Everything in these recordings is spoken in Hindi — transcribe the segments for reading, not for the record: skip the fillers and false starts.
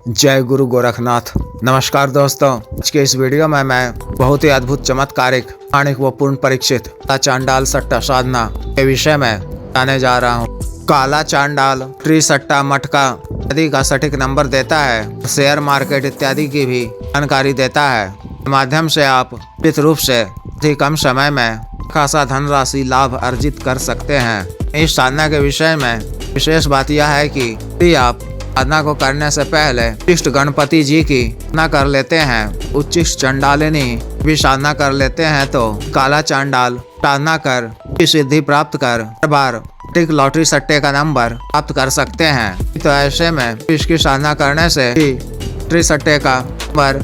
जय गुरु गोरखनाथ। नमस्कार दोस्तों, आज के इस वीडियो में मैं बहुत ही अद्भुत चमत्कारिक आणिक व पूर्ण परीक्षित चांडाल सट्टा साधना के विषय में बताने जा रहा हूँ। काला चांडाल ट्री सट्टा मटका आदि का सटीक नंबर देता है, शेयर मार्केट इत्यादि की भी जानकारी देता है। माध्यम से आप निश्चित रूप से अति कम समय में खासा धनराशि लाभ अर्जित कर सकते हैं। इस साधना के विषय में विशेष बात यह है कि यदि आप साधना को करने से पहले उच्चिष्ट गणपति जी की साधना कर लेते हैं, उच्चिष्ट चंडालिनी भी साधना कर लेते हैं, तो काला चांडाल साधना कर सिद्धि प्राप्त कर हर बार सटीक लॉटरी सट्टे का नंबर प्राप्त कर सकते हैं। तो ऐसे में इसकी साधना करने से लॉटरी सट्टे का नंबर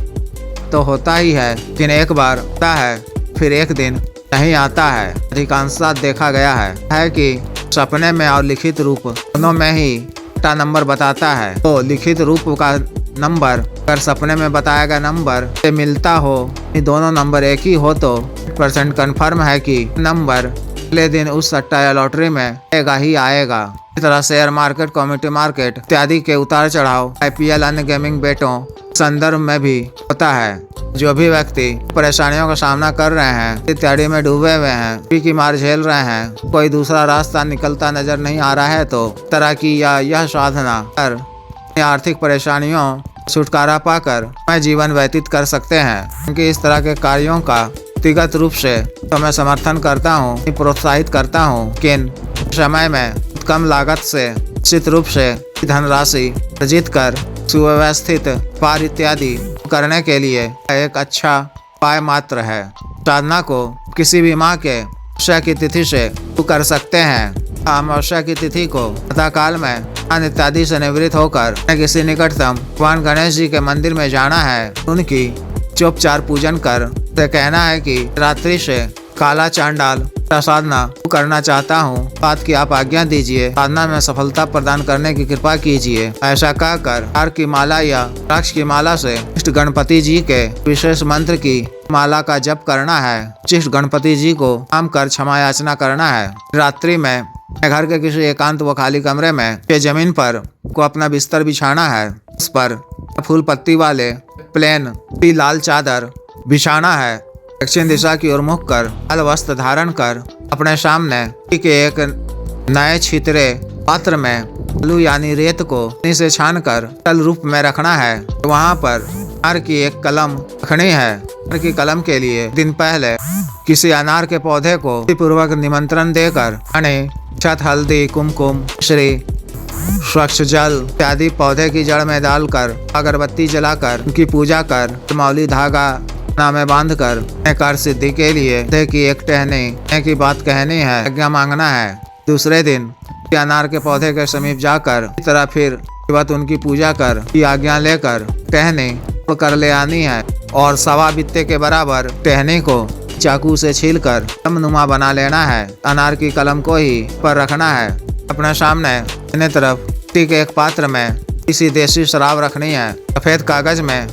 तो होता ही है, लेकिन एक बार होता है फिर एक दिन नहीं आता है। अधिकांशतः देखा गया है कि सपने में और लिखित रूप दोनों में ही नंबर बताता है। तो लिखित रूप का नंबर अगर सपने में बताया गया नंबर से मिलता हो, दोनों नंबर एक ही हो, तो 100% कन्फर्म है कि नंबर अगले दिन उस सट्टा या लॉटरी में आएगा ही आएगा। इस तरह शेयर मार्केट, कम्युनिटी मार्केट इत्यादि के उतार चढ़ाव IPL अन्य गेमिंग बेटों संदर्भ में भी होता है। जो भी व्यक्ति परेशानियों का सामना कर रहे हैं, इत्यादि में डूबे हुए हैं, की मार झेल रहे हैं, कोई दूसरा रास्ता निकलता नजर नहीं आ रहा है, तो तरह की यह साधना कर आर्थिक परेशानियों छुटकारा पाकर मैं जीवन व्यतीत कर सकते हैं। क्योंकि इस तरह के कार्यों का व्यक्तिगत रूप से तो मैं समर्थन करता हूँ, प्रोत्साहित करता हूँ कि समय में कम लागत से निश्चित रूप से धनराशि अर्जित कर सुव्यवस्थित व्यापार इत्यादि करने के लिए एक अच्छा उपाय मात्र है। साधना को किसी भी माह के अमावस्या की तिथि से कर सकते हैं। अमावस्या की तिथि को प्रातः काल में स्नान इत्यादि से निवृत्त होकर किसी निकटतम भगवान गणेश जी के मंदिर में जाना है, उनकी चोपचार पूजन कर कहना है कि रात्रि से काला चांडाल साधना करना चाहता हूँ, बात की आप आज्ञा दीजिए, साधना में सफलता प्रदान करने की कृपा कीजिए। ऐसा कहकर हार की माला या रुद्राक्ष की माला से इष्ट गणपति जी के विशेष मंत्र की माला का जप करना है। इष्ट गणपति जी को नाम कर क्षमा याचना करना है। रात्रि में घर के किसी एकांत व खाली कमरे में जमीन पर को अपना बिस्तर बिछाना है। उस पर फूल पत्ती वाले प्लेन लाल चादर बिछाना है। दक्षिण दिशा की ओर मुख कर लाल वस्त्र धारण कर अपने सामने के एक नए छितरे पात्र में आलू यानी रेत को पानी से छान कर तल रूप में रखना है। वहाँ पर अनार की एक कलम रखनी है। अनार की कलम के लिए दिन पहले किसी अनार के पौधे को पूर्वक निमंत्रण देकर छत, हल्दी, कुमकुम, श्री, स्वच्छ जल इत्यादि पौधे की जड़ में डालकर अगरबत्ती जलाकर उनकी पूजा कर मौली धागा में बांध कर सिद्धि के लिए की एक टहनी की बात कहनी है, आज्ञा मांगना है। दूसरे दिन अनार के पौधे के समीप जाकर इस तरह फिर उनकी पूजा कर की आज्ञा लेकर टहनी कर ले आनी है और सवा बित्ते के बराबर टहनी को चाकू से छीलकर नुमा बना लेना है। अनार की कलम को ही पर रखना है। अपने सामने दाहिने तरफ के एक पात्र में किसी देसी शराब रखनी है। सफेद कागज में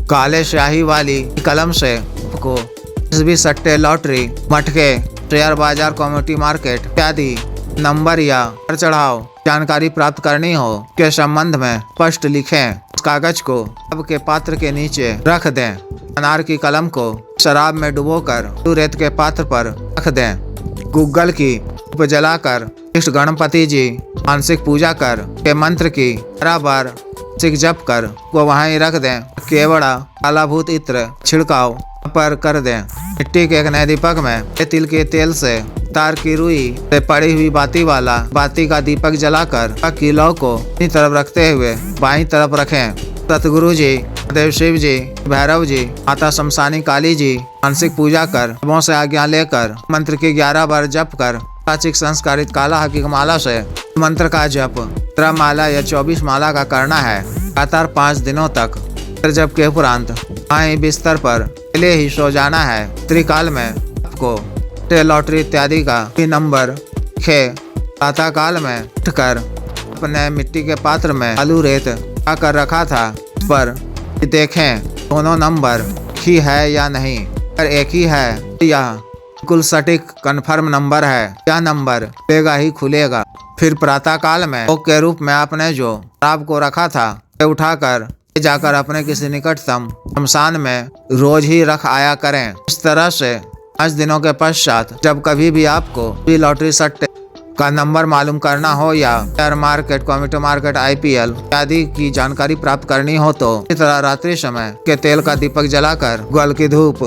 काले स्याही वाली कलम से को जिस भी सट्टे, लॉटरी, मटके, शेयर बाजार, कम्युनिटी मार्केट इत्यादि नंबर या चढ़ाव जानकारी प्राप्त करनी हो के संबंध में स्पष्ट लिखें। उस कागज को शराब के पात्र के नीचे रख दें। अनार की कलम को शराब में डुबोकर रेत के पात्र पर रख दें। गूगल की धूप जलाकर इष्ट गणपति जी मानसिक पूजा कर के मंत्र की 12 बार जप कर वो वहाँ ही रख दें। केवड़ा कालाभूत इत्र छिड़काव पर कर दें। मिट्टी के एक नए दीपक में तिल के तेल से तार की रुई से पड़ी हुई बाती का दीपक जलाकर किलो को अपनी तरफ रखते हुए बाईं तरफ रखें। सतगुरु जी, देव शिव जी, भैरव जी, माता शमशानी काली जी मानसिक पूजा कर से आज्ञा लेकर मंत्र की 11 बार जप कर प्राचिक संस्कारित काला हकीक माला से मंत्र का जप 13 माला या 24 माला का करना है लगातार 5 दिनों तक। जप के उपरांत बिस्तर पर अकेले ही सो जाना है। त्रिकाल में आपको लॉटरी इत्यादि का भी नंबर खे प्रातः काल में उठकर अपने मिट्टी के पात्र में आलू रेत आकर रखा था पर देखें दोनों नंबर ही है या नहीं। अगर एक ही है तो यह बिल्कुल सटीक कन्फर्म नंबर है। यह नंबर खुलेगा ही खुलेगा। फिर प्रातः काल में भोग के रूप में आपने जो शराब को रखा था उठाकर जाकर अपने किसी निकटतम शमशान में रोज ही रख आया करें। इस तरह से 5 दिनों के पश्चात जब कभी भी आपको लॉटरी सट्टे का नंबर मालूम करना हो या share market, computer market, IPL आदि की जानकारी प्राप्त करनी हो तो इस तरह रात्रि समय के तेल का दीपक जलाकर, ग्वाल की धूप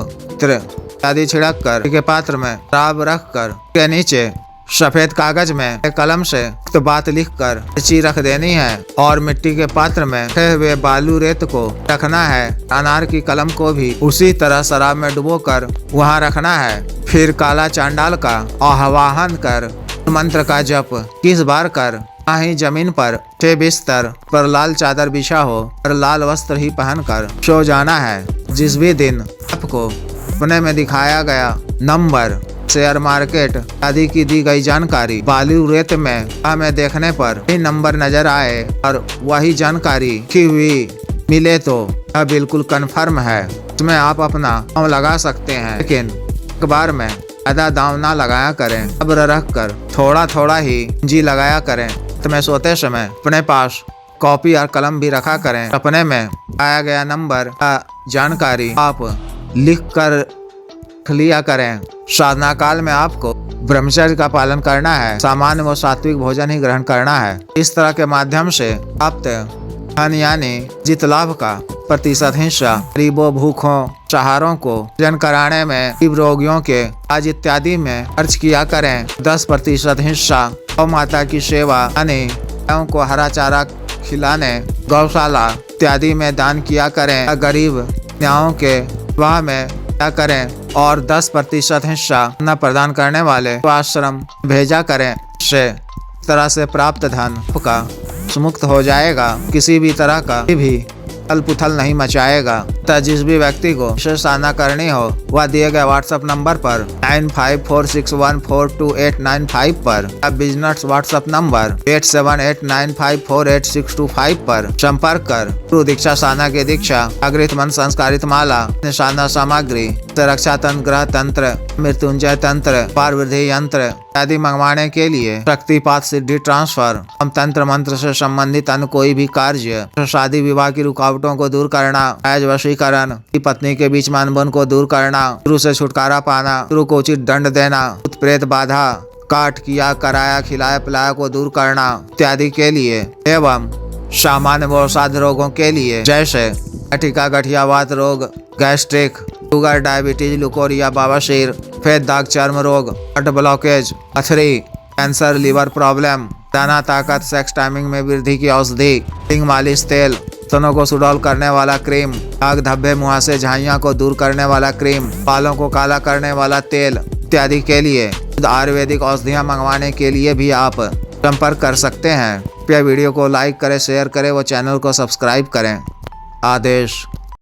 आदि छिड़क कर के पात्र में शराब रख कर के नीचे सफेद कागज में एक कलम से तो बात लिखकर पर्ची रख देनी है और मिट्टी के पात्र में रखे हुए बालू रेत को रखना है। अनार की कलम को भी उसी तरह शराब में डुबोकर वहां रखना है। फिर काला चांडाल का आह्वान कर मंत्र का जप 21 बार कर ही जमीन पर 6 बिस्तर पर लाल चादर बिछा हो और लाल वस्त्र ही पहनकर सो जाना है। जिस भी दिन आपको अपने में दिखाया गया नंबर, शेयर मार्केट आदि की दी गई जानकारी बालू रेत में हमें देखने पर ही नंबर नजर आए और वही जानकारी की हुई मिले तो यह बिल्कुल कन्फर्म है। इसमें आप अपना दांव लगा सकते हैं, लेकिन एक बार में ज्यादा दांव ना लगाया करें। सब्र रख कर थोड़ा थोड़ा ही जी लगाया करें। तुम्हें सोते समय अपने पास कॉपी और कलम भी रखा करें। अपने में आया गया नंबर का जानकारी आप लिख कर लिया करें। साधना काल में आपको ब्रह्मचर्य का पालन करना है। सामान्य व सात्विक भोजन ही ग्रहण करना है। इस तरह के माध्यम से प्राप्त धन यानी जित लाभ का प्रतिशत हिस्सा गरीबों, भूखों, चाहारों को भोजन कराने में, गरीब रोगियों के आज इत्यादि में खर्च किया करें। 10% हिस्सा गौ माता की सेवा यानी गायों को हरा चारा खिलाने, गौशाला इत्यादि में दान किया करें। गरीब कन्याओं के विवाह में क्या करें और 10% हिस्सा अन्न प्रदान करने वाले आश्रम भेजा करें। इससे तरह से प्राप्त धन का मुक्त हो जाएगा, किसी भी तरह का भी उथल नहीं मचाएगा। तथा जिस भी व्यक्ति को विशेष साधना करनी हो वह दिए गए व्हाट्सएप नंबर पर 9546142895 पर या बिजनेस व्हाट्सएप नंबर 8789548625 पर संपर्क कर गुरु दीक्षा साधना की दीक्षा, अग्रित मन संस्कारित माला, साधना सामग्री, रक्षा तंत्र, ग्रह तंत्र, मृत्युंजय तंत्र, पार वृद्धि यंत्र आदि मंगवाने के लिए शक्तिपात, सिद्धि ट्रांसफर, हम तंत्र मंत्र से संबंधित अन्य कोई भी कार्य, शादी विवाह की रुकावटों को दूर करना, आज वशीकरण, पत्नी के बीच अनबन को दूर करना, गुरु से छुटकारा पाना, गुरु को उचित दंड देना, भूत प्रेत बाधा, काट किया कराया खिलाया पिलाया को दूर करना इत्यादि के लिए एवं सामान्य व असाध्य रोगों के लिए जैसे गठिका, गठियावात रोग, गैस्ट्रिक, शुगर, डायबिटीज, लुकोरिया, बवासीर, सफेद दाग, चर्म रोग, हार्ट ब्लॉकेज, पथरी, कैंसर, लीवर प्रॉब्लम, दाना ताकत, सेक्स टाइमिंग में वृद्धि की औषधि, हिंग मालिश तेल, स्तनों को सुडौल करने वाला क्रीम, दाग धब्बे, मुहासे, झाइयाँ को दूर करने वाला क्रीम, बालों को काला करने वाला तेल इत्यादि के लिए आयुर्वेदिक औषधियाँ मंगवाने के लिए भी आप संपर्क कर सकते हैं। कृपया वीडियो को लाइक करें, शेयर करें व चैनल को सब्सक्राइब करें। आदेश।